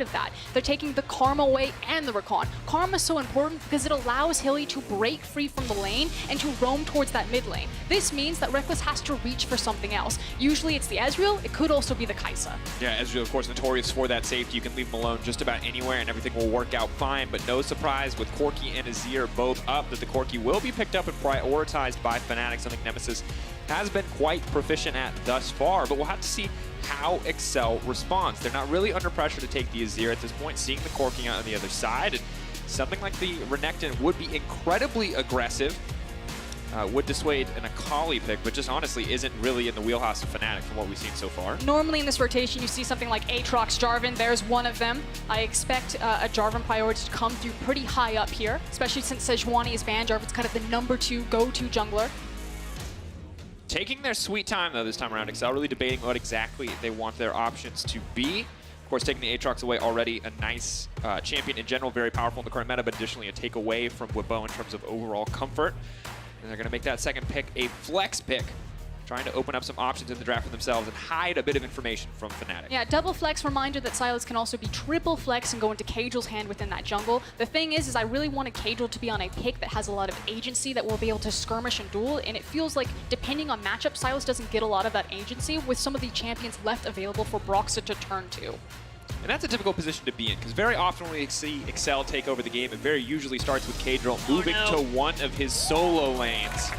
of that. They're taking the Karma away and the Recon. Karma is so important because it allows Hilly to break free from the lane and to roam towards that mid lane. This means that Rekkles has to reach for something else. Usually it's the Ezreal, it could also be the Kai'Sa. Yeah, Ezreal, of course, notorious for that safety. You can leave him alone just about anywhere and everything will work out fine, but no surprise with Corki and Azir both up that the Corki will be picked up and prioritized by Fnatic, something Nemesis has been quite proficient at thus far, but we'll have to see how Excel responds. They're not really under pressure to take the Azir at this point, seeing the Corki out on the other side, and something like the Renekton would be incredibly aggressive, would dissuade an Akali pick, but just honestly isn't really in the wheelhouse of Fnatic from what we've seen so far. Normally in this rotation, you see something like Aatrox, Jarvan. There's one of them. I expect a Jarvan priority to come through pretty high up here, especially since Sejuani is banned. Jarvan's kind of the #2 go-to jungler. Taking their sweet time, though, this time around, Excel really debating what exactly they want their options to be. Of course, taking the Aatrox away, already a nice champion in general, very powerful in the current meta, but additionally a takeaway from Wippo in terms of overall comfort. And they're going to make that second pick a flex pick, trying to open up some options in the draft for themselves and hide a bit of information from Fnatic. Yeah, double flex, reminder that Sylas can also be triple flex and go into Caedrel's hand within that jungle. The thing is I really wanted Caedrel to be on a pick that has a lot of agency that will be able to skirmish and duel, and it feels like, depending on matchup, Sylas doesn't get a lot of that agency with some of the champions left available for Broxah to turn to. And that's a difficult position to be in, because very often when we see Excel take over the game, it very usually starts with Caedrel moving to one of his solo lanes.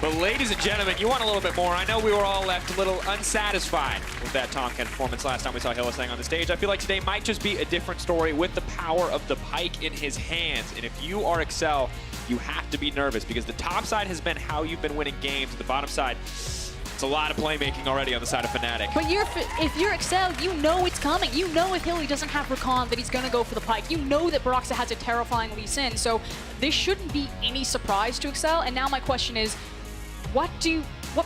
But ladies and gentlemen, you want a little bit more. I know we were all left a little unsatisfied with that Tonkan performance last time we saw Hylissang on the stage. I feel like today might just be a different story with the power of the Pyke in his hands. And if you are Excel, you have to be nervous, because the top side has been how you've been winning games. The bottom side, it's a lot of playmaking already on the side of Fnatic. But if you're Excel, you know it's coming. You know if Hilly doesn't have Recon that he's going to go for the Pyke. You know that Broxah has a terrifying Lee Sin. So this shouldn't be any surprise to Excel. And now my question is, what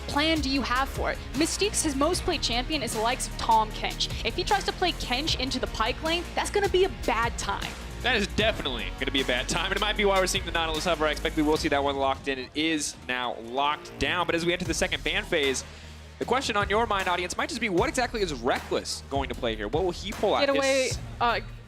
plan do you have for it? Mystiques, his most played champion, is the likes of Tahm Kench. If he tries to play Kench into the Pyke lane, that's going to be a bad time. That is definitely going to be a bad time, and it might be why we're seeing the Nautilus hover. I expect we will see that one locked in. It is now locked down, but as we enter the second ban phase, the question on your mind, audience, might just be, what exactly is Rekkles going to play here? What will he pull out?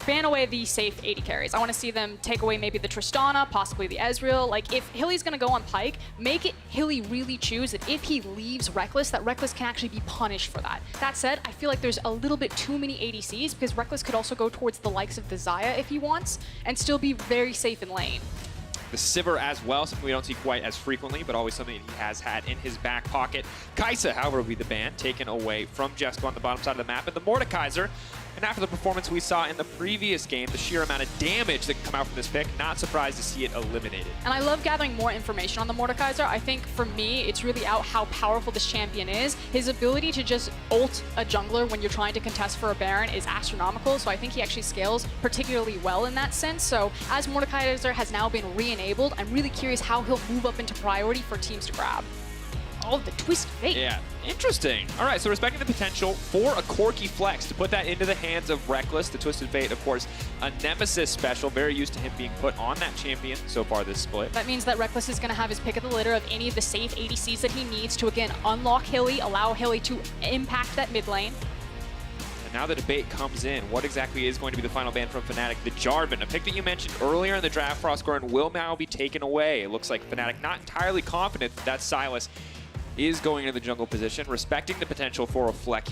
Ban away the safe AD carries. I want to see them take away maybe the Tristana, possibly the Ezreal. Like, if Hilly's going to go on Pyke, make it Hilly really choose that if he leaves Rekkles, that Rekkles can actually be punished for that. That said, I feel like there's a little bit too many ADCs, because Rekkles could also go towards the likes of the Xayah if he wants, and still be very safe in lane. The Sivir as well, something we don't see quite as frequently, but always something he has had in his back pocket. Kai'Sa, however, will be the ban, taken away from Jeskla on the bottom side of the map, and the Mordekaiser. And after the performance we saw in the previous game, the sheer amount of damage that can come out from this pick, not surprised to see it eliminated. And I love gathering more information on the Mordekaiser. I think for me, it's really out how powerful this champion is. His ability to just ult a jungler when you're trying to contest for a Baron is astronomical, so I think he actually scales particularly well in that sense. So as Mordekaiser has now been re-enabled, I'm really curious how he'll move up into priority for teams to grab. Oh, the twist fate. Yeah, interesting. All right, so respecting the potential for a Corki flex to put that into the hands of Rekkles. The Twisted Fate, of course, a Nemesis special. Very used to him being put on that champion so far this split. That means that Rekkles is going to have his pick of the litter of any of the safe ADCs that he needs to, again, unlock Hilly, allow Hilly to impact that mid lane. And now the debate comes in. What exactly is going to be the final ban from Fnatic? The Jarvan, a pick that you mentioned earlier in the draft, Froskurinn, will now be taken away. It looks like Fnatic not entirely confident that Sylas is going into the jungle position, respecting the potential for a flex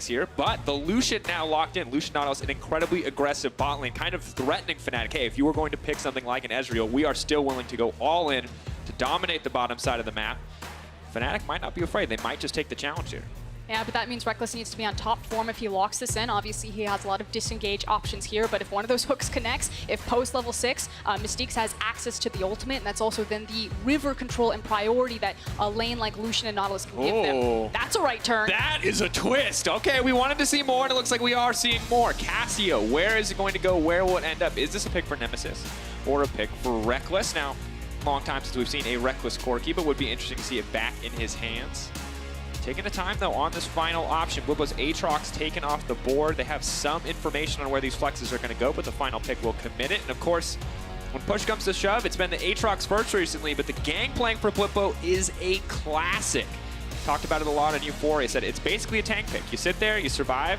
here, but the Lucian now locked in. Lucian Nautilus, an incredibly aggressive bot lane, kind of threatening Fnatic. Hey, if you were going to pick something like an Ezreal, we are still willing to go all in to dominate the bottom side of the map. Fnatic might not be afraid. They might just take the challenge here. Yeah, but that means Rekkles needs to be on top form if he locks this in. Obviously, he has a lot of disengage options here, but if one of those hooks connects, if post level 6, Mystiques has access to the ultimate, and that's also then the river control and priority that a lane like Lucian and Nautilus can give them. That's a right turn. That is a twist. Okay, we wanted to see more, and it looks like we are seeing more. Cassio, where is it going to go? Where will it end up? Is this a pick for Nemesis or a pick for Rekkles? Now, long time since we've seen a Rekkles Corki, but would be interesting to see it back in his hands. Taking the time, though, on this final option. Wippo's Aatrox taken off the board. They have some information on where these flexes are going to go, but the final pick will commit it. And, of course, when push comes to shove, it's been the Aatrox first recently, but the Gangplank for Bwipo is a classic. Talked about it a lot on Euphoria. Said it's basically a tank pick. You sit there, you survive,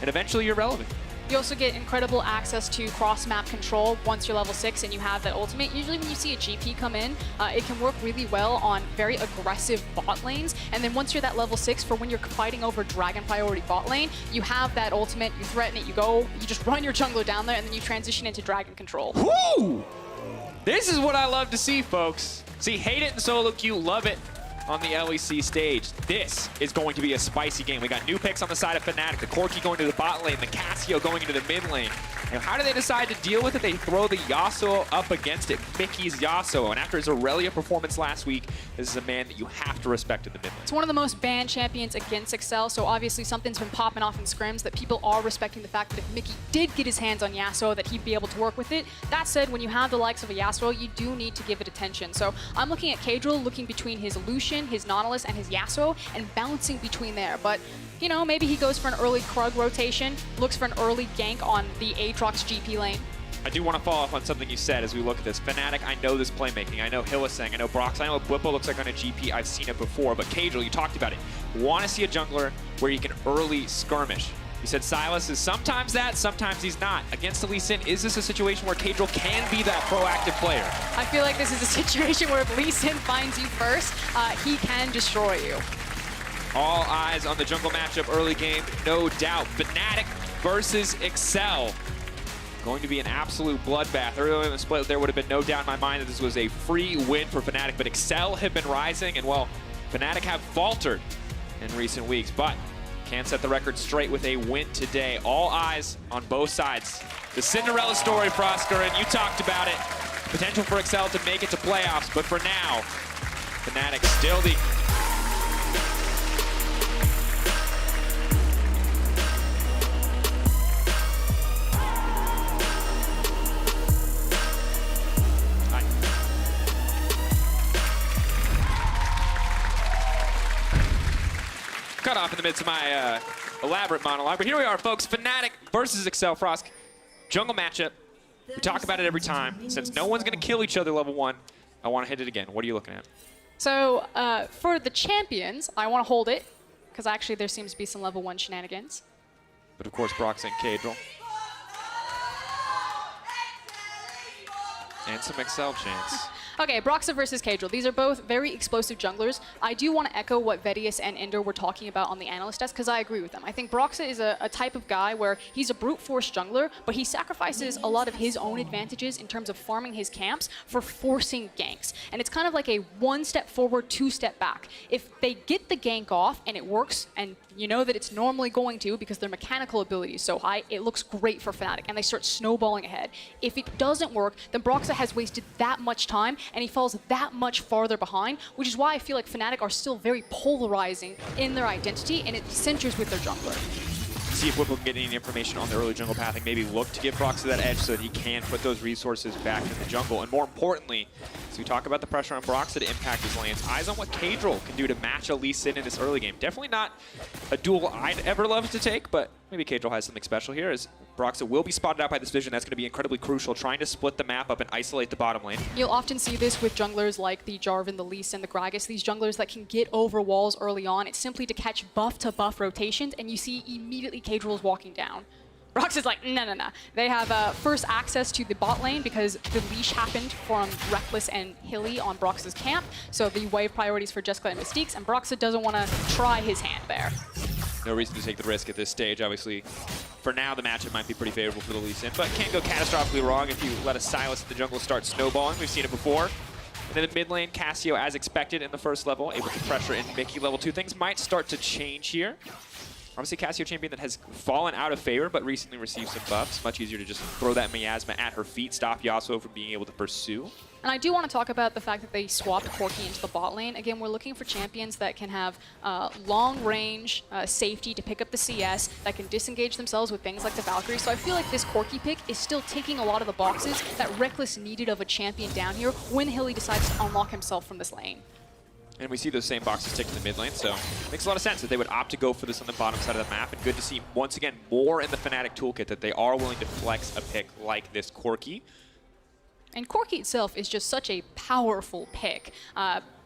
and eventually you're relevant. You also get incredible access to cross-map control once you're level 6 and you have that ultimate. Usually when you see a GP come in, it can work really well on very aggressive bot lanes. And then once you're that level 6, for when you're fighting over Dragon priority bot lane, you have that ultimate, you threaten it, you just run your jungler down there, and then you transition into Dragon control. Woo! This is what I love to see, folks. See, hate it in solo queue, love it on the LEC stage. This is going to be a spicy game. We got new picks on the side of Fnatic, the Corki going to the bot lane, the Cassio going into the mid lane. And how do they decide to deal with it? They throw the Yasuo up against it, Mickey's Yasuo. And after his Aurelia performance last week, this is a man that you have to respect in the mid lane. It's one of the most banned champions against Excel, so obviously something's been popping off in scrims that people are respecting the fact that if Mickey did get his hands on Yasuo, that he'd be able to work with it. That said, when you have the likes of a Yasuo, you do need to give it attention. So I'm looking at Caedrel, looking between his Lucian, his Nautilus, and his Yasuo, and bouncing between there. But, you know, maybe he goes for an early Krug rotation, looks for an early gank on the Aatrox GP lane. I do want to follow up on something you said as we look at this. Fnatic, I know this playmaking. I know Hylissang, I know Broxah, I know what Bwipo looks like on a GP. I've seen it before, but Caedrel, you talked about it. Want to see a jungler where you can early skirmish. You said Sylas is sometimes that, sometimes he's not. Against the Lee Sin, is this a situation where Caedrel can be that proactive player? I feel like this is a situation where if Lee Sin finds you first, he can destroy you. All eyes on the jungle matchup early game, no doubt. Fnatic versus Excel. Going to be an absolute bloodbath. Earlier in the split, there would have been no doubt in my mind that this was a free win for Fnatic, but Excel have been rising, and well, Fnatic have faltered in recent weeks, but can set the record straight with a win today. All eyes on both sides. The Cinderella story, Froskurinn, you talked about it. Potential for Excel to make it to playoffs, but for now, Fnatic still the... Cut off in the midst of my elaborate monologue, but here we are, folks. Fnatic versus Excel. Frosk, jungle matchup. We talk about it every time. Since no one's going to kill each other level 1, I want to hit it again. What are you looking at? So for the champions, I want to hold it, because actually there seems to be some level 1 shenanigans. But of course, Broxah and Caedrel. And some Excel chance. Okay, Broxah versus Caedrel. These are both very explosive junglers. I do want to echo what VODS and Ender were talking about on the analyst desk, because I agree with them. I think Broxah is a type of guy where he's a brute force jungler, but he sacrifices a lot of his own advantages in terms of farming his camps for forcing ganks. And it's kind of like a 1 step forward, 2 step back. If they get the gank off and it works, and you know that it's normally going to because their mechanical ability is so high, it looks great for Fnatic, and they start snowballing ahead. If it doesn't work, then Broxah has wasted that much time, and he falls that much farther behind, which is why I feel like Fnatic are still very polarizing in their identity, and it centers with their jungler. See if Wippo can get any information on the early jungle pathing, maybe look to give Broxah that edge so that he can put those resources back in the jungle. And more importantly, as we talk about the pressure on Broxah to impact his lanes, eyes on what Caedrel can do to match a Lee Sin in this early game. Definitely not a duel I'd ever love to take, but maybe Caedrel has something special here, as Broxah will be spotted out by this vision. That's going to be incredibly crucial, trying to split the map up and isolate the bottom lane. You'll often see this with junglers like the Jarvan, the Lee Sin, the Gragas, these junglers that can get over walls early on. It's simply to catch buff-to-buff rotations, and you see immediately Caedrel is walking down. Broxah's like, no. They have first access to the bot lane because the leash happened from Rekkles and Hilly on Broxah's camp, so the wave priorities for Jeskla and Mystiques, and Broxah doesn't want to try his hand there. No reason to take the risk at this stage. Obviously, for now, the matchup might be pretty favorable for the Lee Sin, but can go catastrophically wrong if you let a Sylas in the jungle start snowballing. We've seen it before. And then the mid lane, Cassio, as expected in the first level, able to pressure in Mickey level 2. Things might start to change here. Obviously, Cassio champion that has fallen out of favor, but recently received some buffs. Much easier to just throw that miasma at her feet, stop Yasuo from being able to pursue. And I do want to talk about the fact that they swapped Corki into the bot lane. Again, we're looking for champions that can have long range safety to pick up the CS, that can disengage themselves with things like the Valkyrie. So I feel like this Corki pick is still ticking a lot of the boxes that Rekkles needed of a champion down here when Hilly decides to unlock himself from this lane. And we see those same boxes tick in the mid lane, so it makes a lot of sense that they would opt to go for this on the bottom side of the map. And good to see, once again, more in the Fnatic toolkit that they are willing to flex a pick like this Corki. And Corki itself is just such a powerful pick.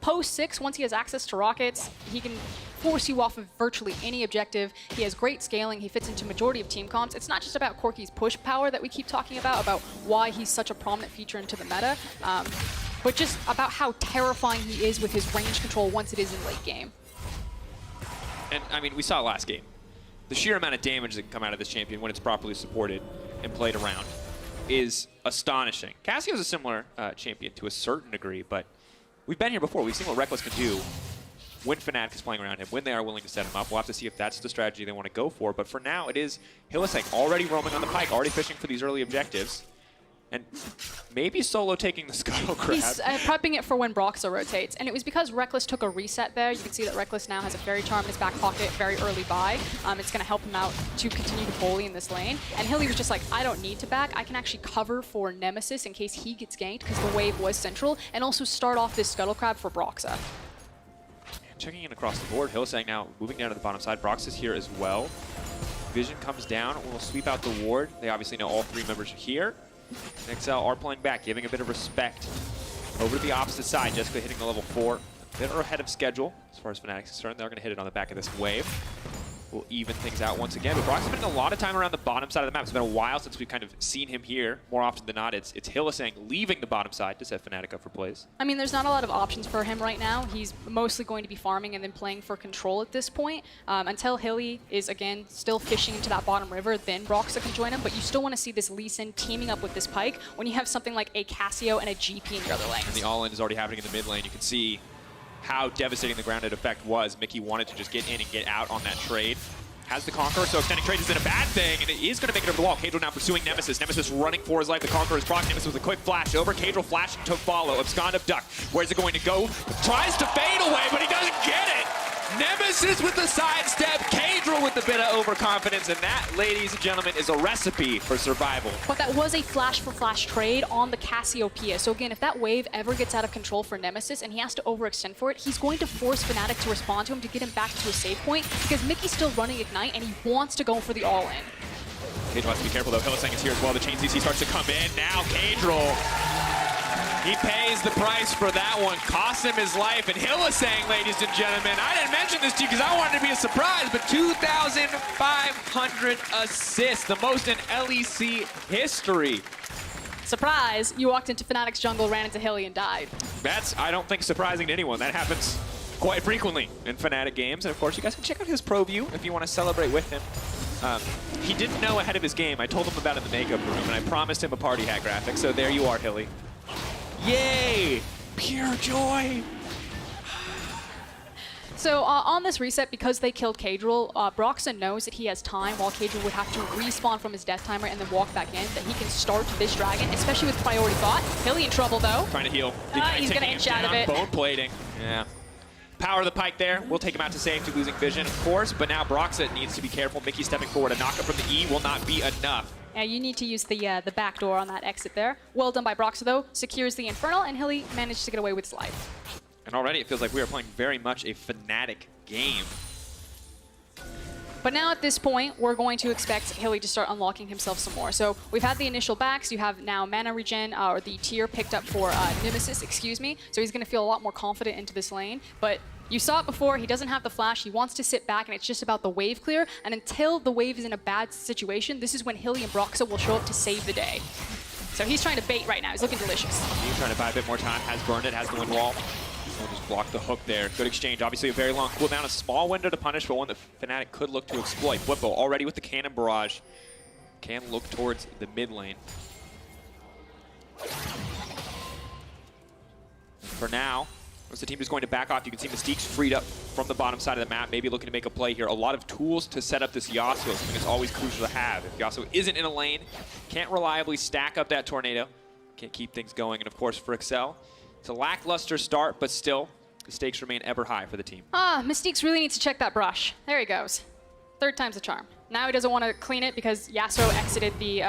post 6, once he has access to rockets, he can force you off of virtually any objective. He has great scaling. He fits into majority of team comps. It's not just about Corki's push power that we keep talking about why he's such a prominent feature into the meta, but just about how terrifying he is with his range control once it is in late game. And I mean, we saw it last game. The sheer amount of damage that can come out of this champion when it's properly supported and played around is astonishing. Cassio's a similar champion to a certain degree, but we've been here before. We've seen what Rekkles can do when Fnatic is playing around him, when they are willing to set him up. We'll have to see if that's the strategy they want to go for. But for now, it is Hylissang already roaming on the Pyke, already fishing for these early objectives. And maybe solo taking the scuttle crab. He's prepping it for when Broxah rotates. And it was because Rekkles took a reset there. You can see that Rekkles now has a Fairy Charm in his back pocket, very early buy. It's going to help him out to continue to bully in this lane. And Hilly was just like, I don't need to back. I can actually cover for Nemesis in case he gets ganked because the wave was central. And also start off this scuttle crab for Broxah. Checking in across the board, Hylissang now moving down to the bottom side. Broxah is here as well. Vision comes down, will sweep out the ward. They obviously know all 3 members are here. XL are playing back, giving a bit of respect. Over to the opposite side, Jeskla hitting the level 4. A bit ahead of schedule as far as Fnatic's concerned. They're going to hit it on the back of this wave. We'll even things out once again. But Broxah's spending a lot of time around the bottom side of the map. It's been a while since we've kind of seen him here. More often than not, it's Hylissang leaving the bottom side to set Fnatic up for plays. I mean, there's not a lot of options for him right now. He's mostly going to be farming and then playing for control at this point. Until Hilly is, again, still fishing into that bottom river, then Broxah can join him. But you still want to see this Lucian teaming up with this Pyke when you have something like a Cassio and a GP in your other lanes. And the all-in is already happening in the mid lane. You can see how devastating the grounded effect was. Mickey wanted to just get in and get out on that trade. Has the Conqueror, so extending trade isn't a bad thing, and it is going to make it over the wall. Caedrel now pursuing Nemesis. Nemesis running for his life. The Conqueror is proc. Nemesis with a quick flash over. Caedrel flashing to follow. Abscond of Duck. Where's it going to go? Tries to fade away, but he doesn't get it. Nemesis with the sidestep. Caedrel with a bit of overconfidence, and that, ladies and gentlemen, is a recipe for survival. But that was a flash-for-flash trade on the Cassiopeia. So again, if that wave ever gets out of control for Nemesis and he has to overextend for it, he's going to force Fnatic to respond to him to get him back to a save point because Mickey's still running Ignite and he wants to go for the all-in. Caedrel has to be careful though. Hylissang is here as well. The chain CC starts to come in. Now Caedrel. He pays the price for that one, cost him his life, and Hylissang, ladies and gentlemen, I didn't mention this to you because I wanted to be a surprise, but 2,500 assists, the most in LEC history. Surprise, you walked into Fnatic's jungle, ran into Hilly, and died. That's, I don't think, surprising to anyone. That happens quite frequently in Fnatic games, and of course, you guys can check out his pro view if you want to celebrate with him. He didn't know ahead of his game. I told him about it in the makeup room, and I promised him a party hat graphic, so there you are, Hilly. Yay! Pure joy! So on this reset, because they killed Caedrel, Broxah knows that he has time while Caedrel would have to respawn from his death timer and then walk back in, that he can start this dragon, especially with priority bot. Hilly in trouble though. Trying to heal. He's going to inch out of it. Bone plating. Yeah. Power of the Pyke there. We'll take him out to safety, losing vision, of course, but now Broxah needs to be careful. Mickey stepping forward. A knockup from the E will not be enough. Yeah, you need to use the back door on that exit there. Well done by Broxah though. Secures the Infernal, and Hilly managed to get away with his life. And already it feels like we are playing very much a Fnatic game. But now at this point, we're going to expect Hilly to start unlocking himself some more. So we've had the initial backs. You have now mana regen, or the tier picked up for Nemesis, excuse me. So he's going to feel a lot more confident into this lane. But you saw it before, he doesn't have the flash, he wants to sit back, and it's just about the wave clear. And until the wave is in a bad situation, this is when Hilly and Broxah will show up to save the day. So he's trying to bait right now, he's looking delicious. He's trying to buy a bit more time, has burned it, has the wind wall. We'll just block the hook there. Good exchange, obviously a very long cooldown, a small window to punish, but one that Fnatic could look to exploit. Wippo already with the cannon barrage. Can look towards the mid lane. For now, once the team is going to back off, you can see Mystiques freed up from the bottom side of the map, maybe looking to make a play here. A lot of tools to set up this Yasuo, something that's always crucial to have. If Yasuo isn't in a lane, can't reliably stack up that tornado, can't keep things going. And of course, for Excel, it's a lackluster start, but still, the stakes remain ever high for the team. Mystiques really needs to check that brush. There he goes. Third time's the charm. Now he doesn't want to clean it because Yasuo exited the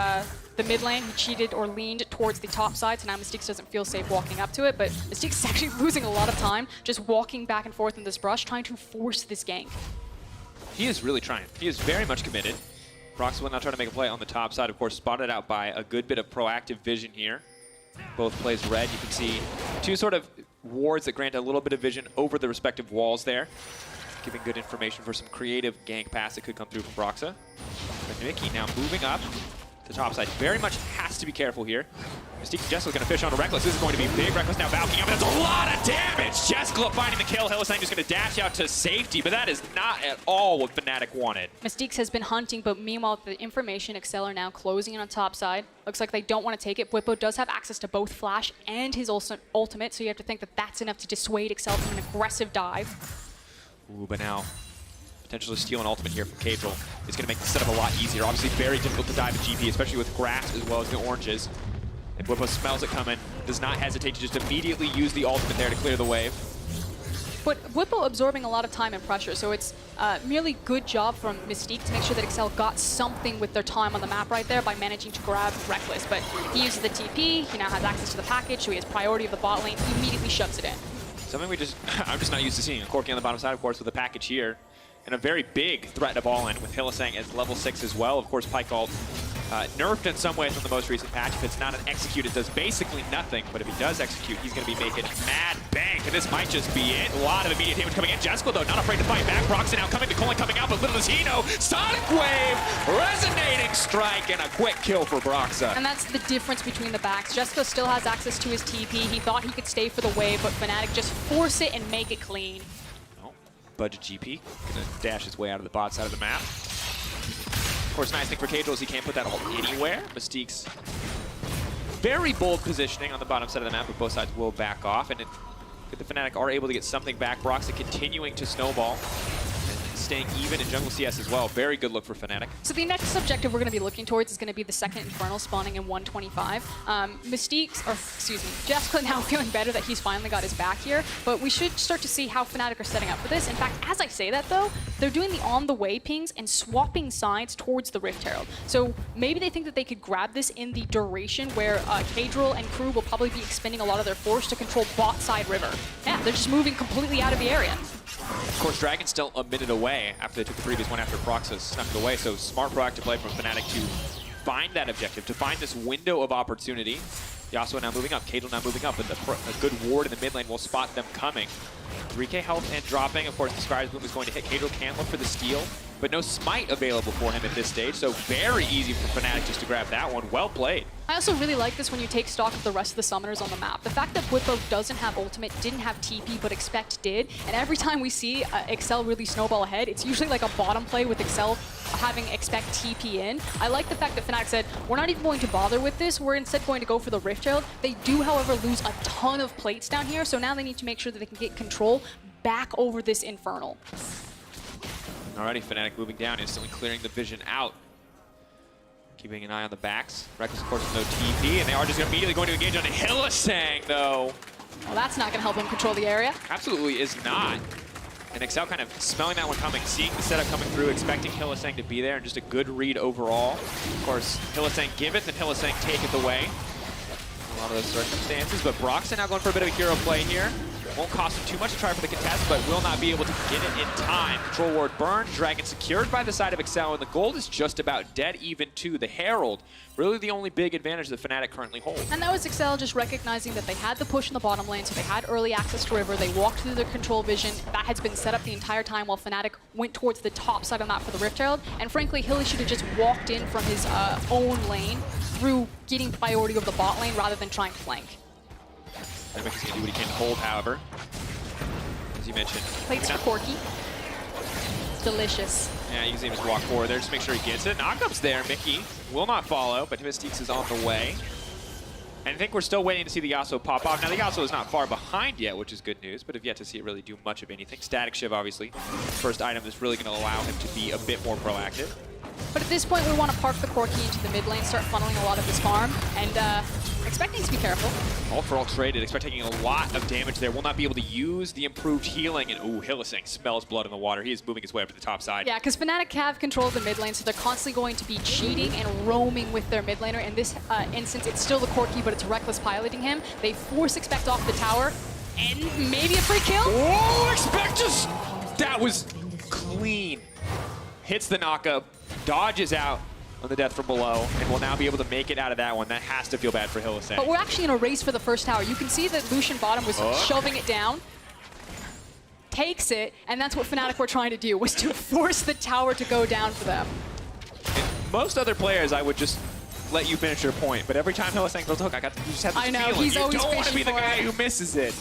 mid lane. He cheated or leaned towards the top side, so now Mystiques doesn't feel safe walking up to it. But Mystiques is actually losing a lot of time just walking back and forth in this brush, trying to force this gank. He is really trying. He is very much committed. Broxah will now try to make a play on the top side, of course, spotted out by a good bit of proactive vision here. Both plays red. You can see two sort of wards that grant a little bit of vision over the respective walls there. Giving good information for some creative gank pass that could come through from Broxah. But Mickey now moving up the top side. Very much has to be careful here. Mystiques and Jeskla's going to fish on a Rekkles. This is going to be big. Rekkles now backing up. That's a lot of damage. Jeskla finding the kill. Hylissang just going to dash out to safety, but that is not at all what Fnatic wanted. Mystiques has been hunting, but meanwhile, the information, Excel are now closing in on top side. Looks like they don't want to take it. Bwipo does have access to both Flash and his ultimate, so you have to think that that's enough to dissuade Excel from an aggressive dive. Ooh, but now potential to steal an ultimate here from Caedrel is going to make the setup a lot easier. Obviously very difficult to dive at GP, especially with grass as well as the oranges. And Wippo smells it coming, does not hesitate to just immediately use the ultimate there to clear the wave. But Wippo absorbing a lot of time and pressure, so it's merely good job from Mystique to make sure that Excel got something with their time on the map right there by managing to grab Rekkles. But he uses the TP, he now has access to the package, so he has priority of the bot lane, he immediately shoves it in. Something I'm just not used to seeing. A Corki on the bottom side, of course, with a package here. And a very big threat to ball in with Hylissang as level 6 as well. Of course, Pyke ult nerfed in some ways from the most recent patch. If it's not an execute, it does basically nothing. But if he does execute, he's going to be making mad bank. And this might just be it. A lot of immediate damage coming in. Jeskla, though, not afraid to fight back. Broxah now coming. The Colin coming out, but little does he know. Sonic Wave, resonating strike, and a quick kill for Broxah. And that's the difference between the backs. Jeskla still has access to his TP. He thought he could stay for the wave, but Fnatic just force it and make it clean. Budget GP, gonna dash his way out of the bot side of the map. Of course, nice thing for Caedrel is he can't put that ult anywhere. Mystiques, very bold positioning on the bottom side of the map, but both sides will back off. And the Fnatic are able to get something back. Broxah continuing to snowball. Staying even in jungle CS as well. Very good look for Fnatic. So the next objective we're going to be looking towards is going to be the second Infernal spawning in 125. Jeskla now feeling better that he's finally got his back here, but we should start to see how Fnatic are setting up for this. In fact, as I say that though, they're doing the on-the-way pings and swapping sides towards the Rift Herald. So maybe they think that they could grab this in the duration where Caedrel and crew will probably be expending a lot of their force to control bot side river. Yeah, they're just moving completely out of the area. Of course, Dragon's still a minute away after they took the previous one after Broxah snuck it away, so smart proactive play from Fnatic to find that objective, to find this window of opportunity. Yasuo now moving up, Caedrel now moving up, but a good ward in the mid lane will spot them coming. 3k health and dropping. Of course, the Sky's Bloom is going to hit. Caedrel can look for the steal, but no smite available for him at this stage, so very easy for Fnatic just to grab that one. Well played. I also really like this when you take stock of the rest of the summoners on the map. The fact that Bwipo doesn't have ultimate, didn't have TP, but Expect did, and every time we see Excel really snowball ahead, it's usually like a bottom play with Excel having Expect TP in. I like the fact that Fnatic said, we're not even going to bother with this, we're instead going to go for the Rift Herald. They do, however, lose a ton of plates down here, so now they need to make sure that they can get control back over this Infernal. Alrighty, Fnatic moving down, instantly clearing the vision out. Keeping an eye on the backs. Rekkles, of course, with no TP, and they are just immediately going to engage on Hylissang, though. Well, that's not going to help him control the area. Absolutely is not. And Excel kind of smelling that one coming, seeing the setup coming through, expecting Hylissang to be there, and just a good read overall. Of course, Hylissang giveth, and Hylissang taketh away. A lot of those circumstances, but Broxah now going for a bit of a hero play here. Won't cost him too much to try for the contest, but will not be able to get it in time. Control ward burned, Dragon secured by the side of Excel, and the gold is just about dead even to the Herald. Really the only big advantage that Fnatic currently hold. And that was Excel just recognizing that they had the push in the bottom lane, so they had early access to river, they walked through their control vision. That has been set up the entire time while Fnatic went towards the top side of the map for the Rift Herald. And frankly, Hilly should have just walked in from his own lane through getting priority of the bot lane rather than trying to flank. Mickey's going to do what he can hold, however. As you mentioned. Plates for Corki. Delicious. Yeah, you can see him just walk forward there, just make sure he gets it. Knockup's there, Mickey will not follow, but Mystiques is on the way. And I think we're still waiting to see the Yasuo pop off. Now, the Yasuo is not far behind yet, which is good news, but have yet to see it really do much of anything. Static Shiv, obviously, first item that's really going to allow him to be a bit more proactive. But at this point, we want to park the Corki into the mid lane, start funneling a lot of his farm, and expecting to be careful. All for all traded, expect taking a lot of damage there. Will not be able to use the improved healing, and ooh, Hylissang smells blood in the water. He is moving his way up to the top side. Yeah, because Fnatic have control of the mid lane, so they're constantly going to be cheating and roaming with their mid laner. In this instance, it's still the Corki, but it's Rekkles piloting him. They force Expect off the tower, and maybe a free kill? Oh, Expect just... That was clean. Hits the knockup, dodges out, on the death from below, and will now be able to make it out of that one. That has to feel bad for Hylissang. But we're actually in a race for the first tower. You can see that Lucian bottom was shoving it down, takes it, and that's what Fnatic were trying to do, was to force the tower to go down for them. Most other players, I would just let you finish your point, but every time Hylissang goes hook, you just have this feeling. He's you always don't want to be the fishing for guy it. who misses it.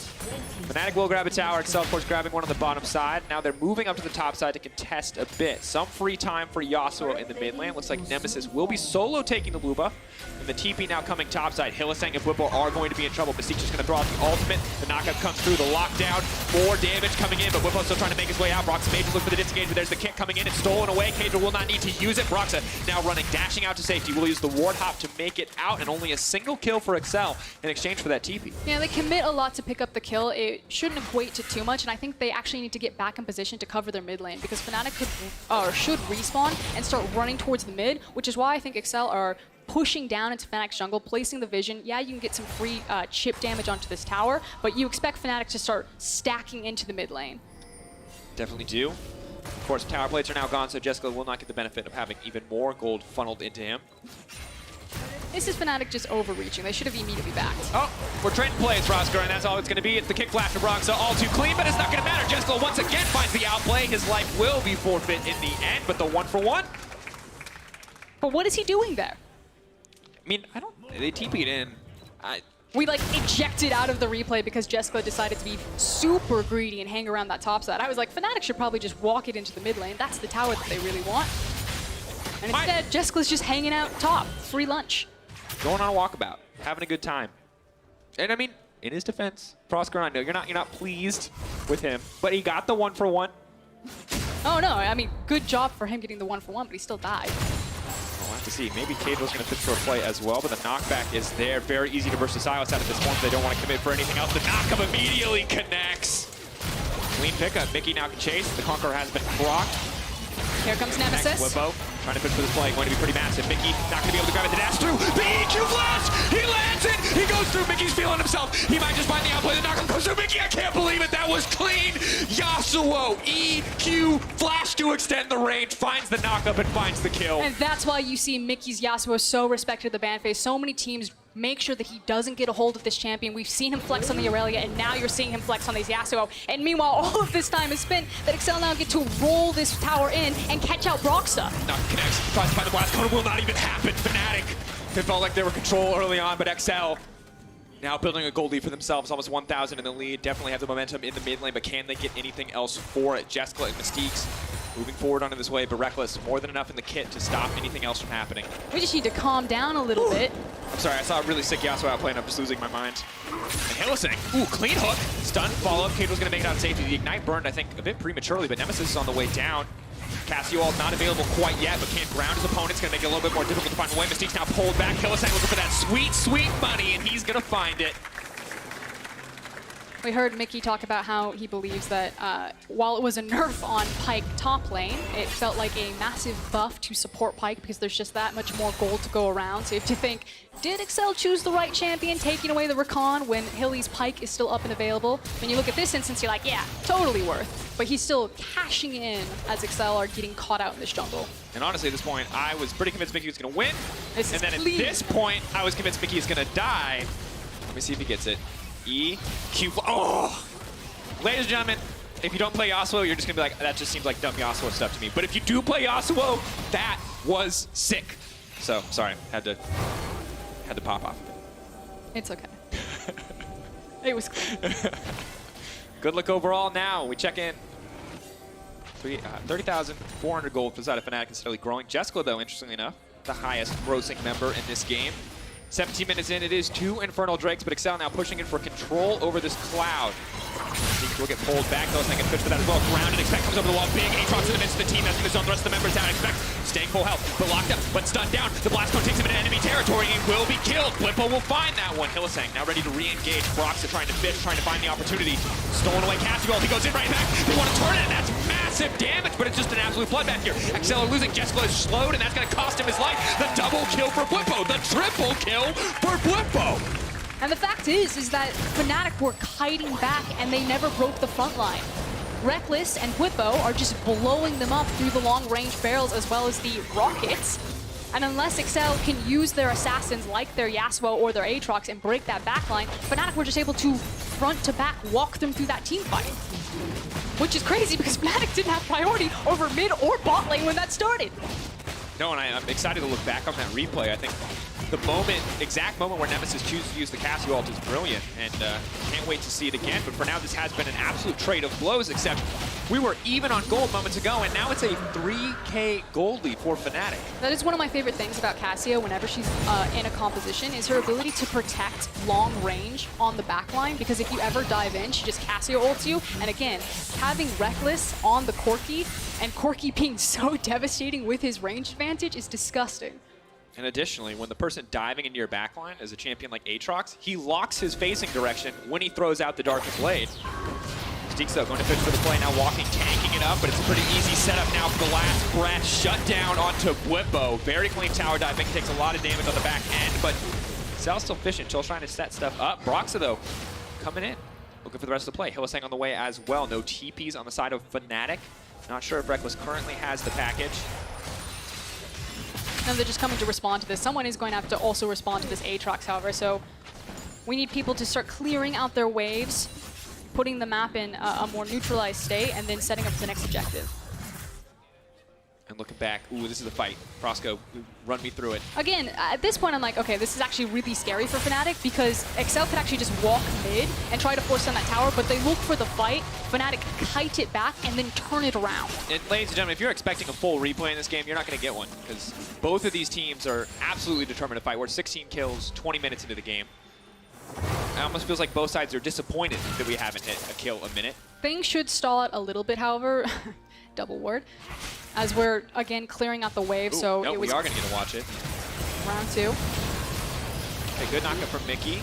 Fnatic will grab a tower. Excel, of course, grabbing one on the bottom side. Now they're moving up to the top side to contest a bit. Some free time for Yasuo in the mid lane. Looks like Nemesis will be solo taking the Luba. And the TP now coming top side. Hylissang and Wippo are going to be in trouble. Mystiques just going to throw out the ultimate. The knockup comes through. The lockdown. More damage coming in, but Wippo still trying to make his way out. Broxah Major look for the disengage, but there's the kick coming in. It's stolen away. Caedrel will not need to use it. Broxah now running, dashing out to safety. Will use the ward hop to make it out, and only a single kill for Excel in exchange for that TP. Yeah, they commit a lot to pick up the kill. It shouldn't equate to too much, and I think they actually need to get back in position to cover their mid lane, because Fnatic could or should respawn and start running towards the mid, which is why I think Excel are pushing down into Fnatic's jungle, placing the vision. Yeah, you can get some free chip damage onto this tower, but you expect Fnatic to start stacking into the mid lane. Definitely do. Of course, tower plates are now gone, so Jeskla will not get the benefit of having even more gold funneled into him. This is Fnatic just overreaching. They should have immediately backed. Oh, we're trading plays, Froskurinn. That's all it's going to be. It's the kick flash for Broxah. All too clean, but it's not going to matter. Jeskla once again finds the outplay. His life will be forfeit in the end, but the 1-for-1. But what is he doing there? I mean, they TP'd in. We like ejected out of the replay because Jeskla decided to be super greedy and hang around that top side. I was like, Fnatic should probably just walk it into the mid lane. That's the tower that they really want. And instead, Jeskla's just hanging out top. Free lunch. Going on a walkabout, having a good time. And I mean, in his defense, Froskurinn, I know you're not pleased with him, but he got the 1-for-1. Oh no, I mean, good job for him getting the 1-for-1, but he still died. We'll have to see. Maybe Caedrel's going to fit for a play as well, but the knockback is there. Very easy to versus Sylas out of this one. They don't want to commit for anything else. The knockup immediately connects. Clean pickup. Mickey now can chase. The Conqueror has been blocked. Here comes Nemesis. Wippo trying to push for this play. Going to be pretty massive. Mickey not going to be able to grab it. The dash through. The EQ flash! He lands it! He goes through. Mickey's feeling himself. He might just find the outplay. The knockup goes through. Mickey, I can't believe it. That was clean. Yasuo, EQ flash to extend the range. Finds the knockup and finds the kill. And that's why you see Mickey's Yasuo so respected the ban phase. So many teams make sure that he doesn't get a hold of this champion. We've seen him flex on the Aurelia, and now you're seeing him flex on these Yasuo. And meanwhile, all of this time is spent that Excel now get to roll this tower in and catch out Broxah. Knock connects, tries to find the blast cone, will not even happen. Fnatic, it felt like they were control early on, but Excel now building a gold lead for themselves, almost 1,000 in the lead. Definitely have the momentum in the mid lane, but can they get anything else for it? Jeskla and Mystiques moving forward onto this wave, but Rekkles more than enough in the kit to stop anything else from happening. We just need to calm down a little bit. I'm sorry, I saw a really sick Yasuo outplay and I'm just losing my mind. And Hylissang, ooh, clean hook, stun, follow-up. Caedrel's gonna make it out safety. The Ignite burned, I think, a bit prematurely, but Nemesis is on the way down. Cassio not available quite yet, but can't ground his opponent. It's gonna make it a little bit more difficult to find a way. Mystiques now pulled back. Hylissang looking for that sweet, sweet money, and he's gonna find it. We heard Mickey talk about how he believes that while it was a nerf on Pyke top lane, it felt like a massive buff to support Pyke because there's just that much more gold to go around. So you have to think, did Excel choose the right champion, taking away the recon when Hilly's Pyke is still up and available? When you look at this instance, you're like, yeah, totally worth. But he's still cashing in as Excel are getting caught out in this jungle. And honestly, at this point, I was pretty convinced Mickey was going to win. And then at clean. this point, I was convinced Mickey is going to die. Let me see if he gets it. E, Q, oh! Ladies and gentlemen, if you don't play Yasuo, you're just going to be like, that just seems like dumb Yasuo stuff to me. But if you do play Yasuo, that was sick. So, sorry, had to pop off. It's okay. It was clean. Good look overall now. We check in. 30,400 gold for the side of Fnatic and steadily growing. Jeskla, though, interestingly enough, the highest grossing member in this game. 17 minutes in, it is 2 Infernal Drakes, but Excel now pushing in for control over this cloud. Will get pulled back, though, second fish for that as well. Grounded, Expect comes over the wall. Big Aatrox in the midst of the team. That's going to zone the rest of the members down. Expect staying full health, but locked up, but stunned down. The blast cone takes him into enemy territory. He will be killed. Bwipo will find that one. Hylissang now ready to re-engage. Broxah trying to fish, trying to find the opportunity. Stolen away Cassiopeia. He goes in right back. They want to turn it, and that's massive damage, but it's just an absolute bloodbath here. Excel are losing. Jeskla is slowed, and that's going to cost him his life. The double kill for Bwipo. The triple kill for Bwipo. And the fact is that Fnatic were kiting back and they never broke the front line. Rekkles and Wippo are just blowing them up through the long-range barrels as well as the rockets. And unless Excel can use their assassins like their Yasuo or their Aatrox and break that backline, Fnatic were just able to front to back walk them through that team fight. Which is crazy because Fnatic didn't have priority over mid or bot lane when that started. No, and I'm excited to look back on that replay. I think the exact moment where Nemesis chooses to use the Cassio ult is brilliant, and can't wait to see it again. But for now, this has been an absolute trade of blows, except we were even on gold moments ago, and now it's a 3K gold lead for Fnatic. That is one of my favorite things about Cassio whenever she's in a composition, is her ability to protect long range on the backline, because if you ever dive in, she just Cassio ults you. And again, having Rekkles on the Corki, and Corki being so devastating with his range advantage is disgusting. And additionally, when the person diving into your backline is a champion like Aatrox, he locks his facing direction when he throws out the Darkest Blade. Mystiques, though, going to pitch for the play, now walking, tanking it up, but it's a pretty easy setup now for the last breath. Shut down onto Bwipo. Very clean tower dive. Mick takes a lot of damage on the back end, but Sal's still fishing. Chill's trying to set stuff up. Broxah, though, coming in, looking for the rest of the play. Hylissang on the way as well. No TPs on the side of Fnatic. Not sure if Rekkles currently has the package. No, they're just coming to respond to this. Someone is going to have to also respond to this Aatrox, however, so we need people to start clearing out their waves, putting the map in a more neutralized state, and then setting up the next objective. And looking back, ooh, this is a fight. Frosco, run me through it. Again, at this point, I'm like, okay, this is actually really scary for Fnatic, because Excel could actually just walk mid and try to force down that tower, but they look for the fight. Fnatic kite it back and then turn it around. And ladies and gentlemen, if you're expecting a full replay in this game, you're not going to get one, because both of these teams are absolutely determined to fight. We're 16 kills, 20 minutes into the game. It almost feels like both sides are disappointed that we haven't hit a kill a minute. Things should stall out a little bit, however, double word, as we're, again, clearing out the wave. Ooh, so no, it was we are going to get to watch it. round 2. A good knockup from Mickey.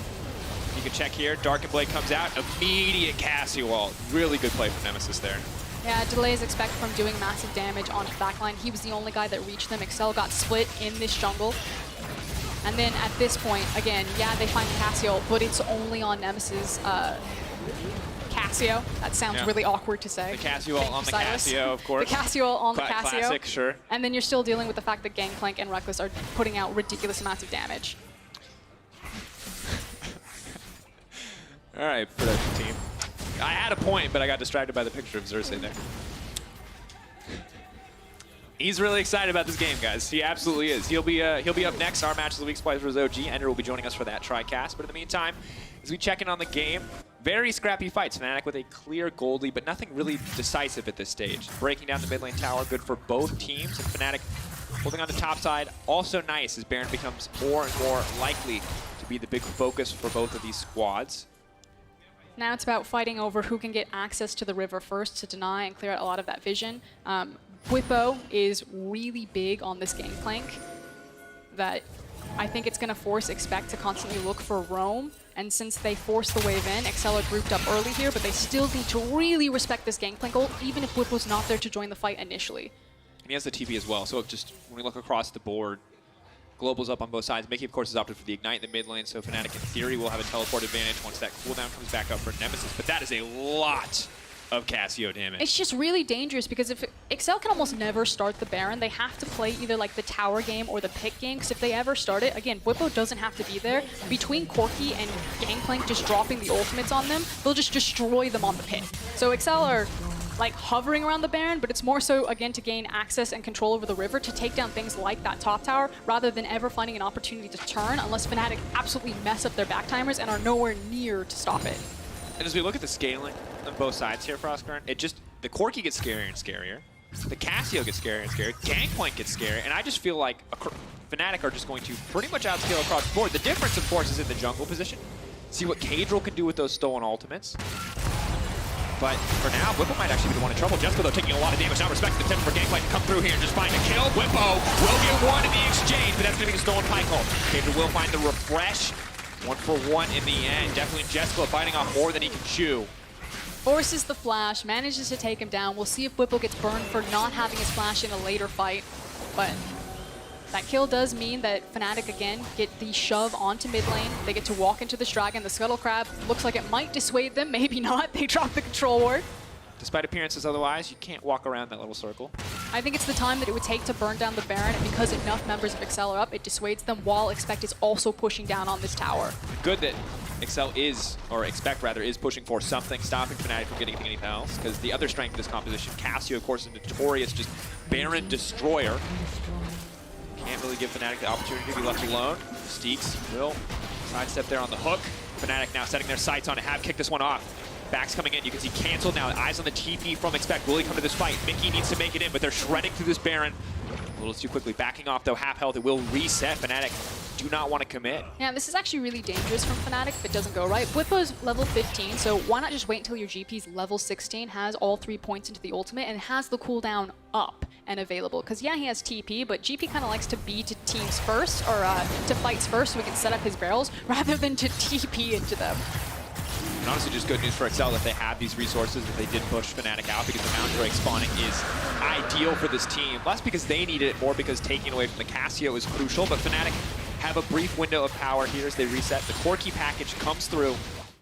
You can check here. Dark and Blade comes out. Immediate Cassio ult. Really good play from Nemesis there. Yeah, delays expect from doing massive damage on his backline. He was the only guy that reached them. Excel got split in this jungle. And then at this point, again, yeah, they find Cassio, but it's only on Nemesis. Cassio. That sounds really awkward to say. The Cassio on the Cassio, of course. The Cassio on the Cassio. Classic, sure. And then you're still dealing with the fact that Gangplank and Rekkles are putting out ridiculous amounts of damage. All right, production team. I had a point, but I got distracted by the picture of Xerxes there. He's really excited about this game, guys. He absolutely is. He'll be up next. Our match of the week, Splice vs. OG. Ender will be joining us for that TriCast. But in the meantime, as we check in on the game, very scrappy fights. Fnatic with a clear gold lead, but nothing really decisive at this stage. Breaking down the mid lane tower, good for both teams. And Fnatic holding on the top side, also nice as Baron becomes more and more likely to be the big focus for both of these squads. Now it's about fighting over who can get access to the river first to deny and clear out a lot of that vision. Wippo is really big on this Gangplank, that I think it's going to force Expect to constantly look for roam. And since they forced the wave in, Excel are grouped up early here, but they still need to really respect this Gangplank ult, even if Wippo's not there to join the fight initially. And he has the TP as well, so just when we look across the board, Global's up on both sides. Mickey, of course, is opted for the Ignite in the mid lane, so Fnatic, in theory, will have a teleport advantage once that cooldown comes back up for Nemesis. But that is a lot of Cassio damage. It's just really dangerous because if Excel can almost never start the Baron, they have to play either like the tower game or the pick game, because if they ever start it, again, Wippo doesn't have to be there. Between Corki and Gangplank just dropping the ultimates on them, they'll just destroy them on the pick. So Excel are like hovering around the Baron, but it's more so, again, to gain access and control over the river to take down things like that top tower, rather than ever finding an opportunity to turn, unless Fnatic absolutely mess up their back timers and are nowhere near to stop it. And as we look at the scaling on both sides here, Froskurinn, the Corki gets scarier and scarier. The Cassio gets scarier and scarier. Gangplank gets scarier. And I just feel like Fnatic are just going to pretty much outscale across the board. The difference, of course, is in the jungle position. See what Caedrel can do with those stolen ultimates. But for now, Wippo might actually be the one in trouble. Jeskla, though, taking a lot of damage, not respecting the attempt for Gangplank to come through here and just find a kill. Wippo will get one in the exchange, but that's going to be the stolen Pyke ult. Caedrel will find the refresh. 1 for 1 in the end. Definitely Jeskla biting off more than he can chew. Forces the flash, manages to take him down. We'll see if Wippo gets burned for not having his flash in a later fight. But that kill does mean that Fnatic, again, get the shove onto mid lane. They get to walk into this dragon. The Scuttle Crab looks like it might dissuade them. Maybe not. They drop the control ward. Despite appearances otherwise, you can't walk around that little circle. I think it's the time that it would take to burn down the Baron, and because enough members of Excel are up, it dissuades them while Expect is also pushing down on this tower. Good that Excel is, or Expect rather, is pushing for something, stopping Fnatic from getting anything else, because the other strength of this composition, Cassio, of course, is notorious, just Baron destroyer. Can't really give Fnatic the opportunity to be left alone. Mystiques will sidestep there on the hook. Fnatic now setting their sights on it, have kicked this one off. Backs coming in, you can see canceled now, eyes on the TP from Expect. Will he come to this fight? Mickey needs to make it in, but they're shredding through this Baron. A little too quickly, backing off though, half health, it will reset. Fnatic do not want to commit. Yeah, this is actually really dangerous from Fnatic if it doesn't go right. Bwipo's level 15, so why not just wait until your GP's level 16, has all 3 points into the ultimate, and has the cooldown up and available. Because yeah, he has TP, but GP kind of likes to be to teams first, or to fights first, so he can set up his barrels, rather than to TP into them. And honestly, just good news for Excel that they have these resources, that they did push Fnatic out, because the Moundrake spawning is ideal for this team. Less because they needed it, more because taking away from the Cassio is crucial. But Fnatic have a brief window of power here as they reset. The Corki package comes through.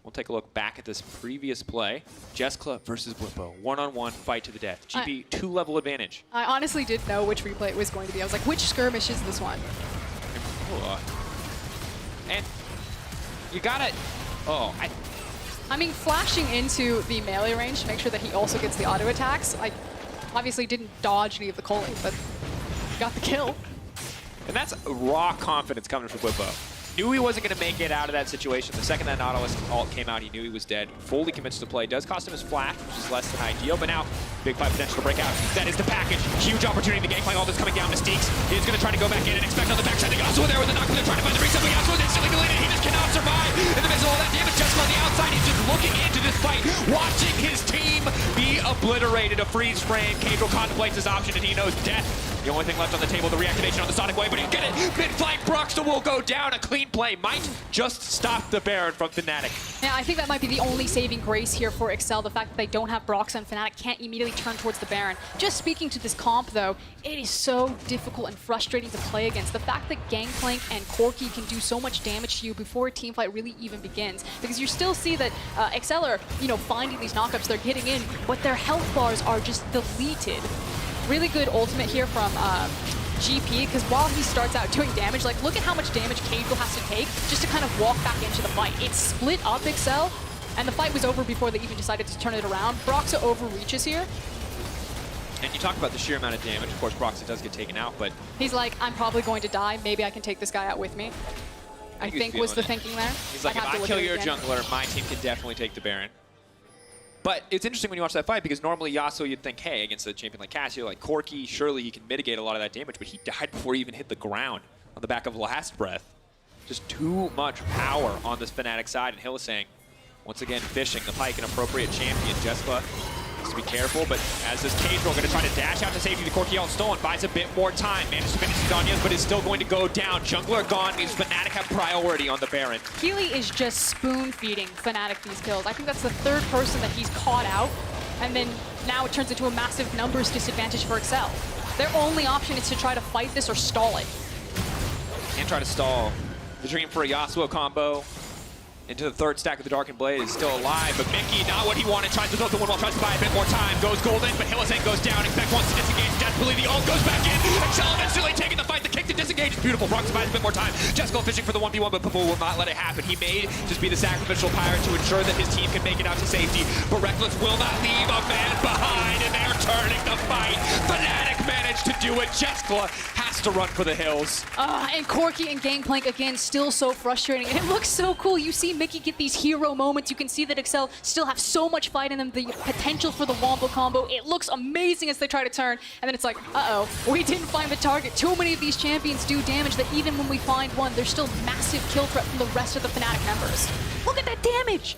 We'll take a look back at this previous play. Jeskla versus Wippo. One-on-one fight to the death. GP, 2-level advantage. I honestly didn't know which replay it was going to be. I was like, which skirmish is this one? And you gotta... Oh, I mean, flashing into the melee range to make sure that he also gets the auto attacks. I obviously didn't dodge any of the culling, but got the kill. And that's raw confidence coming from Wippo. Knew he wasn't going to make it out of that situation. The second that Nautilus ult came out, he knew he was dead. Fully commits to play. Does cost him his flash, which is less than ideal, but now big fight potential to break out. That is the package. Huge opportunity. The Gangplank ult is coming down. Mystiques is going to try to go back in and Expect on the backside. Yasuo there with the knock. They're trying to find the reset, but Yasuo is instantly deleted. He just cannot survive in the midst of all that damage. Just on the outside, he's just looking into this fight, watching his team be obliterated. A freeze frame. Caedrel contemplates his option, and he knows death. The only thing left on the table, the reactivation on the Sonic Wave, but he'll get it. Mid-flank, Broxah will go down. A clean play might just stop the Baron from Fnatic. Yeah, I think that might be the only saving grace here for Excel, the fact that they don't have Broxah and Fnatic can't immediately turn towards the Baron. Just speaking to this comp, though, it is so difficult and frustrating to play against. The fact that Gangplank and Corki can do so much damage to you before a teamfight really even begins, because you still see that Excel are, finding these knockups, they're getting in, but their health bars are just deleted. Really good ultimate here from GP, because while he starts out doing damage, like, look at how much damage Caedrel has to take just to kind of walk back into the fight. It split up Excel, and the fight was over before they even decided to turn it around. Broxah overreaches here. And you talk about the sheer amount of damage. Of course, Broxah does get taken out, but... He's like, I'm probably going to die. Maybe I can take this guy out with me. I think was the thinking there. He's like, if I kill your jungler, my team can definitely take the Baron. But it's interesting when you watch that fight, because normally Yasuo, you'd think, hey, against a champion like Cassio, like Corki, surely he can mitigate a lot of that damage, but he died before he even hit the ground on the back of Last Breath. Just too much power on this Fnatic side, and Hylissang, once again, fishing the Pyke, an appropriate champion. Jeskla needs to be careful, but as this Caedrel going to try to dash out to safety, the Corki ult stolen, buys a bit more time, manages to finish his Zhonya's, but is still going to go down. Jungler gone means Fnatic have priority on the Baron. Healy is just spoon-feeding Fnatic these kills. I think that's the third person that he's caught out, and then now it turns into a massive numbers disadvantage for Excel. Their only option is to try to fight this or stall it. Can't try to stall. The dream for a Yasuo combo into the third stack of the Darkened Blade is still alive, but Mickey, not what he wanted, tries to build the one while tries to buy a bit more time. Goes golden, but Hylissang goes down. Expect wants to disengage desperately. The ult goes back in. Excel eventually taking the fight. The kick to disengage is beautiful. Broxah buys a bit more time. Jeskla fishing for the 1v1, but Wippo will not let it happen. He may just be the sacrificial pirate to ensure that his team can make it out to safety, but Rekkles will not leave a man behind, and they're turning the fight. Fnatic managed to do it. Jeskla has to run for the hills. And Corki and Gangplank, again, still so frustrating. And it looks so cool. You see Mickey get these hero moments. You can see that Excel still have so much fight in them, the potential for the Wombo combo. It looks amazing as they try to turn, and then it's like, uh-oh, we didn't find the target. Too many of these champions do damage that even when we find one, there's still massive kill threat from the rest of the Fnatic members. Look at that damage!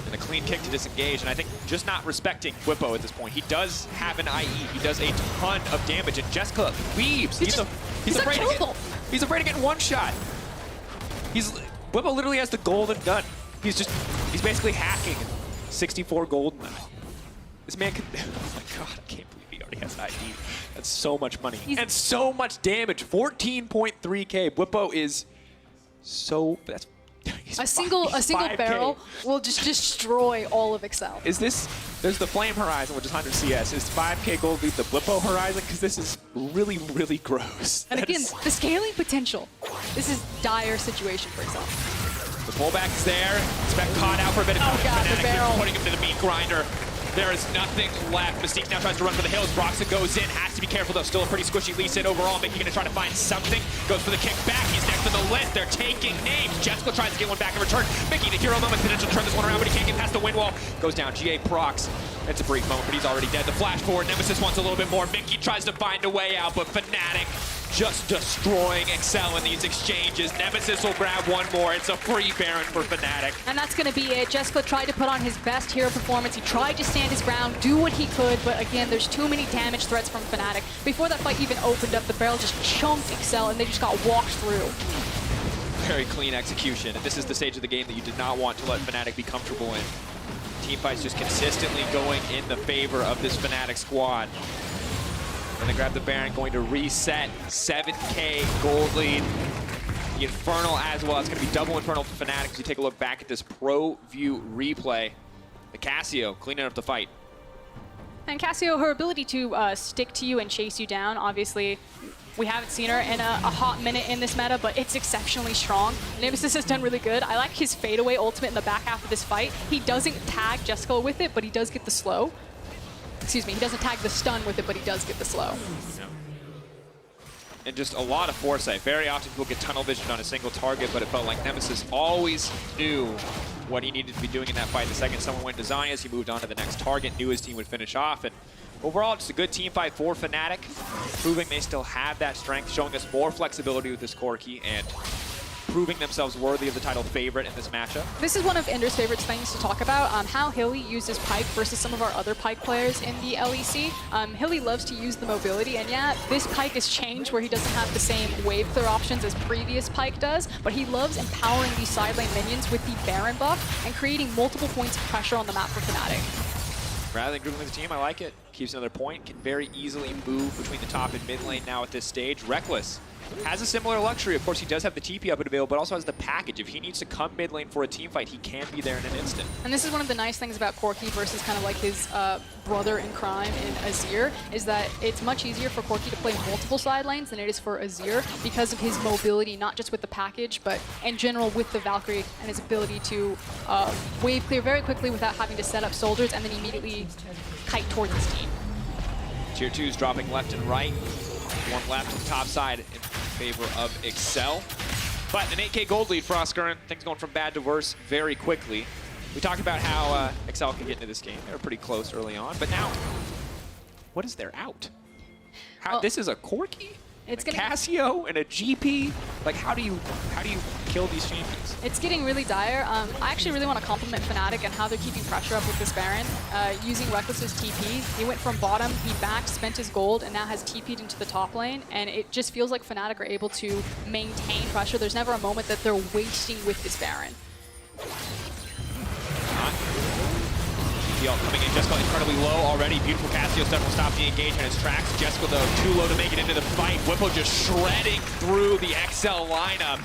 And a clean kick to disengage, and I think just not respecting Wippo at this point. He does have an IE. He does a ton of damage, and Jeskla leaves. He's afraid to get one shot. Wippo literally has the golden gun. He's basically hacking 64 golden. This man can, oh my god, I can't believe he already has ID. That's so much money. And so much damage, 14.3k. Wippo is so, that's A single barrel will just destroy all of Excel. Is this, there's the Flame Horizon, which is 100 CS. Is 5k gold beat the Bwipo Horizon? Because this is really, really gross. And again, the scaling potential. This is dire situation for Excel. The pullback is there. Spec caught out for a bit of time. God, the barrel. Putting him to the meat grinder. There is nothing left. Mystiques now tries to run for the hills. Broxah goes in. Has to be careful, though. Still a pretty squishy Lee Sin overall. Mickey going to try to find something. Goes for the kick back. He's next on the list. They're taking names. Jeskla tries to get one back in return. Mickey, the hero moment, potential to turn this one around, but he can't get past the wind wall. Goes down. GA Prox. It's a brief moment, but he's already dead. The flash forward. Nemesis wants a little bit more. Mickey tries to find a way out, but Fnatic just destroying Excel in these exchanges. Nemesis will grab one more. It's a free Baron for Fnatic. And that's going to be it. Jeskla tried to put on his best hero performance. He tried to stand his ground, do what he could, but again, there's too many damage threats from Fnatic. Before that fight even opened up, the barrel just chunked Excel, and they just got walked through. Very clean execution, and this is the stage of the game that you did not want to let Fnatic be comfortable in. Teamfights just consistently going in the favor of this Fnatic squad. Gonna grab the Baron, going to reset. 7k gold lead. The Infernal as well. It's gonna be double Infernal for Fnatic as you take a look back at this pro view replay. The Cassio cleaning up the fight. And Cassio, her ability to stick to you and chase you down, obviously, we haven't seen her in a hot minute in this meta, but it's exceptionally strong. Nemesis has done really good. I like his fadeaway ultimate in the back half of this fight. He doesn't tag Jeskla with it, but he does get the slow. Excuse me, he doesn't tag the stun with it, but he does get the slow. And just a lot of foresight. Very often people get tunnel vision on a single target, but it felt like Nemesis always knew what he needed to be doing in that fight. The second someone went to Zanyas, he moved on to the next target, knew his team would finish off. And overall, just a good team fight for Fnatic, proving they still have that strength, showing us more flexibility with this Corki, and proving themselves worthy of the title favorite in this matchup. This is one of Ender's favorite things to talk about, how Hilly uses Pyke versus some of our other Pyke players in the LEC. Hilly loves to use the mobility, and yeah, this Pyke has changed where he doesn't have the same wave clear options as previous Pyke does, but he loves empowering these side lane minions with the Baron buff and creating multiple points of pressure on the map for Fnatic. Rather than grouping with the team, I like it. Keeps another point, can very easily move between the top and mid lane now at this stage. Rekkles has a similar luxury. Of course, he does have the TP up and available, but also has the package. If he needs to come mid lane for a team fight, he can be there in an instant. And this is one of the nice things about Corki versus kind of like his brother in crime in Azir, is that it's much easier for Corki to play multiple side lanes than it is for Azir because of his mobility, not just with the package, but in general with the Valkyrie and his ability to wave clear very quickly without having to set up soldiers and then immediately kite towards his team. Tier 2's dropping left and right. One left on the top side in favor of Excel. But an 8k gold lead for Froskurinn. Things going from bad to worse very quickly. We talked about how Excel can get into this game. They were pretty close early on, but now, what is their out? This is a Corki? It's a Cassio and a GP? Like, how do you kill these champions? It's getting really dire. I actually really want to compliment Fnatic and how they're keeping pressure up with this Baron. Using Rekkles' TP, he went from bottom, he backed, spent his gold, and now has TP'd into the top lane. And it just feels like Fnatic are able to maintain pressure. There's never a moment that they're wasting with this Baron. Coming in, Jeskla incredibly low already. Beautiful Cassio step will stop the engagement in its tracks. Jeskla, though, too low to make it into the fight. Wippo just shredding through the XL lineup.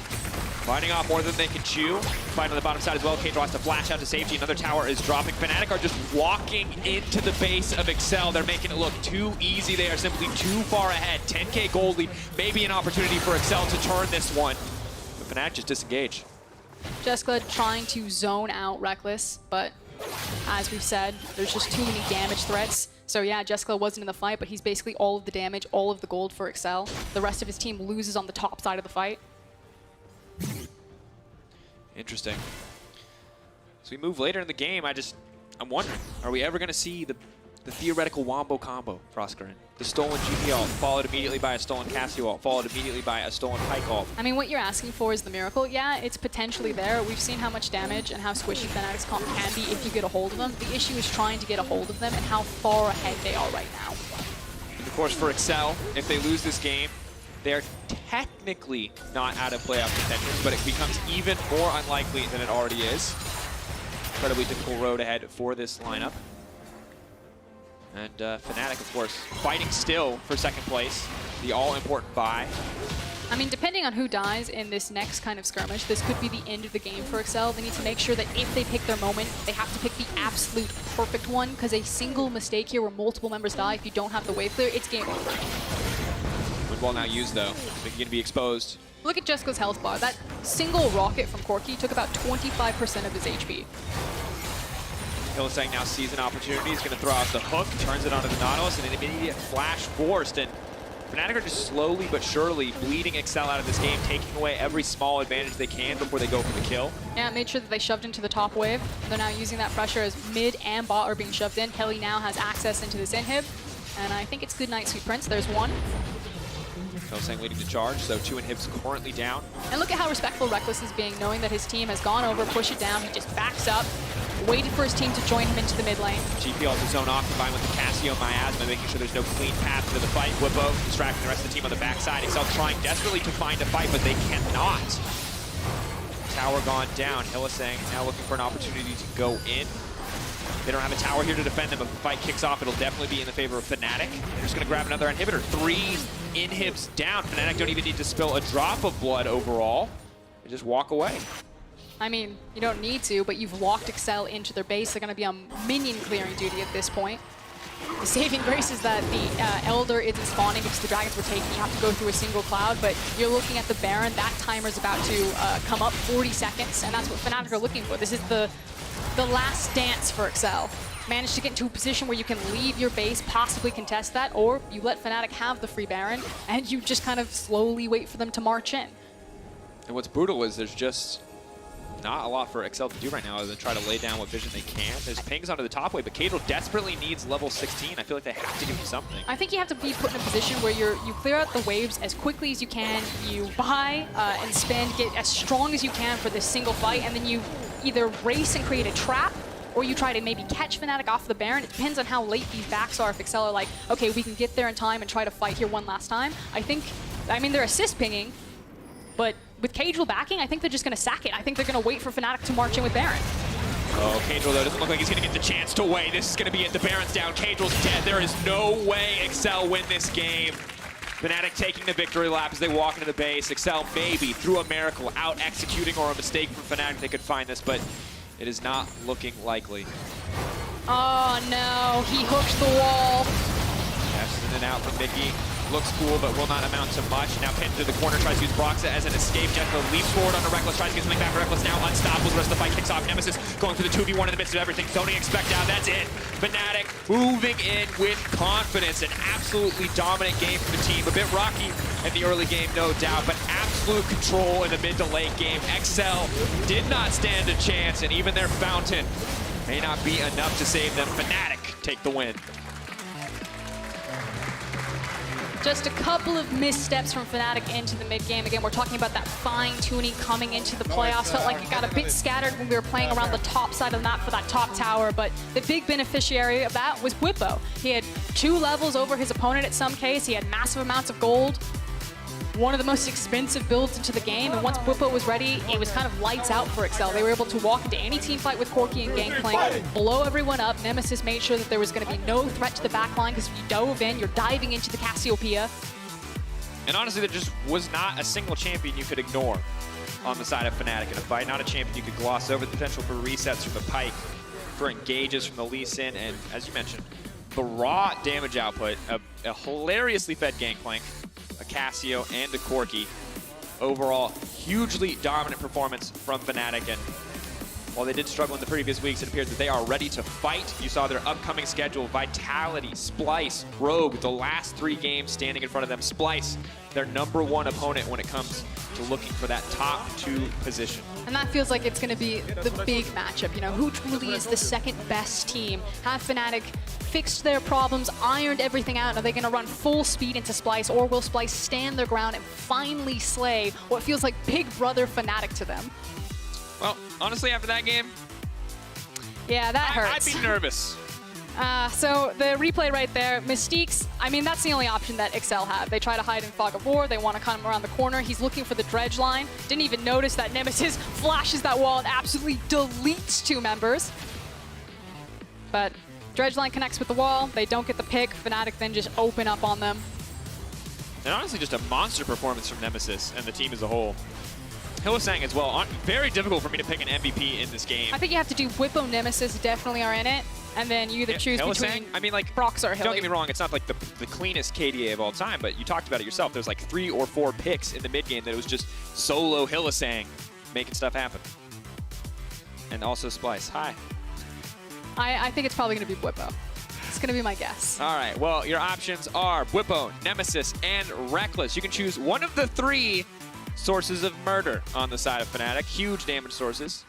Fighting off more than they can chew. Fight on the bottom side as well. Caedrel has to flash out to safety. Another tower is dropping. Fnatic are just walking into the base of Excel. They're making it look too easy. They are simply too far ahead. 10k gold lead. Maybe an opportunity for Excel to turn this one. But Fnatic just disengage. Jeskla trying to zone out Rekkles, but as we've said, there's just too many damage threats. So yeah, Jeskla wasn't in the fight, but he's basically all of the damage, all of the gold for Excel. The rest of his team loses on the top side of the fight. Interesting. As we move later in the game, I'm wondering, are we ever going to see the theoretical wombo combo, Froskurinn? The stolen GP ult, followed immediately by a stolen Cassio ult, followed immediately by a stolen Pyke ult. I mean, what you're asking for is the miracle. Yeah, it's potentially there. We've seen how much damage and how squishy Fnatic's comp can be if you get a hold of them. The issue is trying to get a hold of them and how far ahead they are right now. And of course, for Excel, if they lose this game, they're technically not out of playoff contention, but it becomes even more unlikely than it already is. Incredibly difficult road ahead for this lineup. And Fnatic, of course, fighting still for second place. The all-important bye. I mean, depending on who dies in this next kind of skirmish, this could be the end of the game for Excel. They need to make sure that if they pick their moment, they have to pick the absolute perfect one, because a single mistake here where multiple members die, if you don't have the wave clear, it's game over. Good ball now used, though. They're going to be exposed. Look at Jeskala's health bar. That single rocket from Corki took about 25% of his HP. Hylissang now sees an opportunity. He's going to throw out the hook, turns it onto the Nautilus, and an immediate flash forced. And Fnatic are just slowly but surely bleeding Excel out of this game, taking away every small advantage they can before they go for the kill. Yeah, made sure that they shoved into the top wave. They're now using that pressure as mid and bot are being shoved in. Heli now has access into this inhib, and I think it's good night, Sweet Prince. There's one. Hylissang leading the charge, so 2 inhibs currently down. And look at how respectful Rekkles is being, knowing that his team has gone over, push it down. He just backs up, waited for his team to join him into the mid lane. GP also zone off, combined with the Cassio Miasma, making sure there's no clean path to the fight. Wippo distracting the rest of the team on the backside. Excel trying desperately to find a fight, but they cannot. Tower gone down. Hylissang now looking for an opportunity to go in. They don't have a tower here to defend them. If the fight kicks off, it'll definitely be in the favor of Fnatic. They're just going to grab another inhibitor. 3 inhibs down. Fnatic don't even need to spill a drop of blood overall. They just walk away. I mean, you don't need to, but you've locked Excel into their base. They're going to be on minion clearing duty at this point. The saving grace is that the Elder isn't spawning because the dragons were taking. You have to go through a single cloud, but you're looking at the Baron. That timer's about to come up 40 seconds, and that's what Fnatic are looking for. This is the last dance for Excel. Manage to get into a position where you can leave your base, possibly contest that, or you let Fnatic have the free Baron, and you just kind of slowly wait for them to march in. And what's brutal is there's just not a lot for Excel to do right now other than try to lay down what vision they can. There's pings onto the top wave, but Caedrel desperately needs level 16. I feel like they have to give him something. I think you have to be put in a position where you clear out the waves as quickly as you can, you buy and spend, get as strong as you can for this single fight, and then you either race and create a trap, or you try to maybe catch Fnatic off the Baron. It depends on how late these backs are. If Excel are like, okay, we can get there in time and try to fight here one last time. I mean, they're assist pinging, but with Caedrel backing, I think they're just going to sack it. I think they're going to wait for Fnatic to march in with Baron. Oh, Caedrel, though, doesn't look like he's going to get the chance to weigh. This is going to be it. The Baron's down. Caedrel's dead. There is no way Excel win this game. Fnatic taking the victory lap as they walk into the base. Excel maybe through a miracle, out executing or a mistake from Fnatic, they could find this, but it is not looking likely. Oh no, he hooked the wall. Dashes in and out from Mickey. Looks cool, but will not amount to much. Now pinned to the corner, tries to use Broxah as an escape. Jeskla leaps forward onto Rekkles, tries to get something back. Rekkles now unstoppable. The rest of the fight kicks off. Nemesis going for the 2v1 in the midst of everything. Zoning expect out. That's it. Fnatic moving in with confidence. An absolutely dominant game for the team. A bit rocky in the early game, no doubt, but absolute control in the mid to late game. Excel did not stand a chance, and even their fountain may not be enough to save them. Fnatic take the win. Just a couple of missteps from Fnatic into the mid-game. Again, we're talking about that fine-tuning coming into the playoffs. Felt like it got a bit scattered when we were playing around the top side of the map for that top tower, but the big beneficiary of that was Wippo. He had 2 levels over his opponent at some case. He had massive amounts of gold. One of the most expensive builds into the game, and once Bwipo was ready, it was kind of lights out for Excel. They were able to walk into any team fight with Corki and Gangplank, blow everyone up. Nemesis made sure that there was going to be no threat to the backline, because if you dove in, you're diving into the Cassiopeia. And honestly, there just was not a single champion you could ignore on the side of Fnatic in a fight. Not a champion you could gloss over. The potential for resets from the Pyke, for engages from the Lee Sin, and as you mentioned, the raw damage output of a hilariously fed Gangplank, a Cassio, and a Corki. Overall, hugely dominant performance from Fnatic, and while they did struggle in the previous weeks, it appears that they are ready to fight. You saw their upcoming schedule: Vitality, Splice, Rogue, the last 3 games standing in front of them. Splice, their #1 opponent when it comes to looking for that top 2 position. And that feels like it's going to be the big matchup. You know, who truly is the second best team? Have Fnatic fixed their problems, ironed everything out? Are they going to run full speed into Splice, or will Splice stand their ground and finally slay what feels like big brother Fnatic to them? Well, honestly, after that game, yeah, that hurts. I'd be nervous. So the replay right there, Mystiques, I mean, that's the only option that Excel have. They try to hide in Fog of War. They want to come around the corner. He's looking for the dredge line. Didn't even notice that Nemesis flashes that wall and absolutely deletes 2 members. But dredge line connects with the wall. They don't get the pick. Fnatic then just open up on them. And honestly, just a monster performance from Nemesis and the team as a whole. Hylissang as well. Very difficult for me to pick an MVP in this game. I think you have to do Wippo, Nemesis definitely are in it, and then you either choose between I mean, like, Broxah or Hilly. Don't get me wrong, it's not like the cleanest KDA of all time, but you talked about it yourself. There's like 3 or 4 picks in the mid game that it was just solo Hylissang making stuff happen. And also Splice. Hi. I think it's probably going to be Bwipo. It's going to be my guess. All right, well, your options are Bwipo, Nemesis, and Rekkles. You can choose one of the 3 sources of murder on the side of Fnatic. Huge damage sources.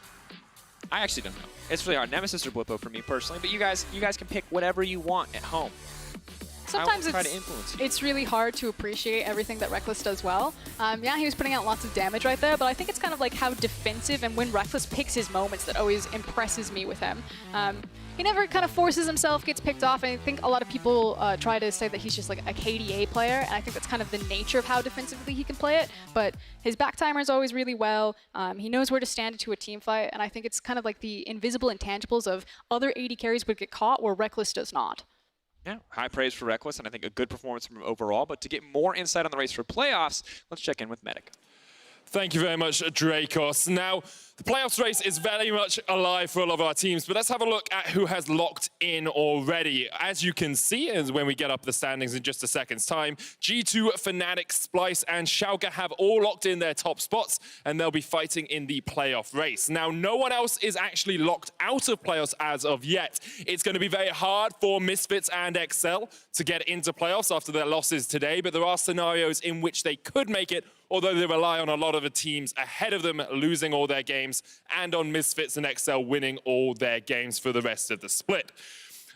I actually don't know. It's really hard. Nemesis or Bwipo for me personally, but you guys can pick whatever you want at home. Sometimes try to influence you. It's really hard to appreciate everything that Rekkles does well. Yeah, he was putting out lots of damage right there, but I think it's kind of like how defensive and when Rekkles picks his moments that always impresses me with him. He never kind of forces himself, gets picked off, and I think a lot of people try to say that he's just like a KDA player, and I think that's kind of the nature of how defensively he can play it, but his back timer is always really well. He knows where to stand into a team fight, and I think it's kind of like the invisible intangibles of other AD carries would get caught where Rekkles does not. Yeah, high praise for Rekkles, and I think a good performance from him overall. But to get more insight on the race for playoffs, let's check in with Medic. Thank you very much, Drakos. Now, the playoffs race is very much alive for a lot of our teams, but let's have a look at who has locked in already. As you can see, as when we get up the standings in just a second's time, G2, Fnatic, Splice, and Schalke have all locked in their top spots, and they'll be fighting in the playoff race. Now, no one else is actually locked out of playoffs as of yet. It's going to be very hard for Misfits and Excel to get into playoffs after their losses today, but there are scenarios in which they could make it, although they rely on a lot of the teams ahead of them losing all their games and on Misfits and Excel winning all their games for the rest of the split.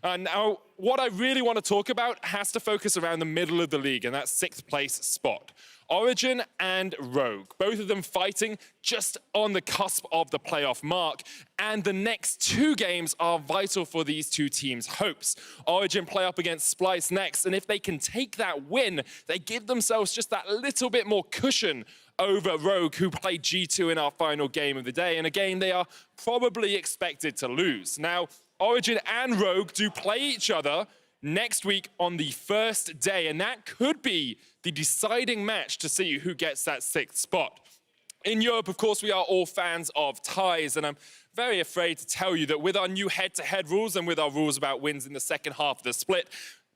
Now, what I really want to talk about has to focus around the middle of the league, and that's 6th place spot. Origin and Rogue, both of them fighting just on the cusp of the playoff mark, and the next 2 games are vital for these 2 teams' hopes. Origin play up against Splice next, and if they can take that win, they give themselves just that little bit more cushion over Rogue, who played G2 in our final game of the day, and a game they are probably expected to lose. Now, Origin and Rogue do play each other next week on the first day, and that could be the deciding match to see who gets that 6th spot. In Europe, of course, we are all fans of ties, and I'm very afraid to tell you that with our new head-to-head rules and with our rules about wins in the second half of the split,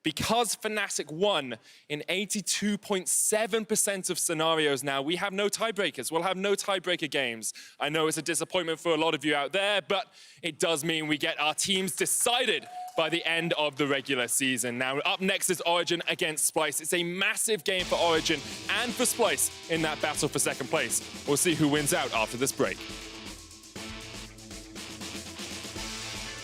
because Fnatic won in 82.7% of scenarios now, we have no tiebreakers. We'll have no tiebreaker games. I know it's a disappointment for a lot of you out there, but it does mean we get our teams decided by the end of the regular season. Now, up next is Origin against Splice. It's a massive game for Origin and for Splice in that battle for 2nd place. We'll see who wins out after this break.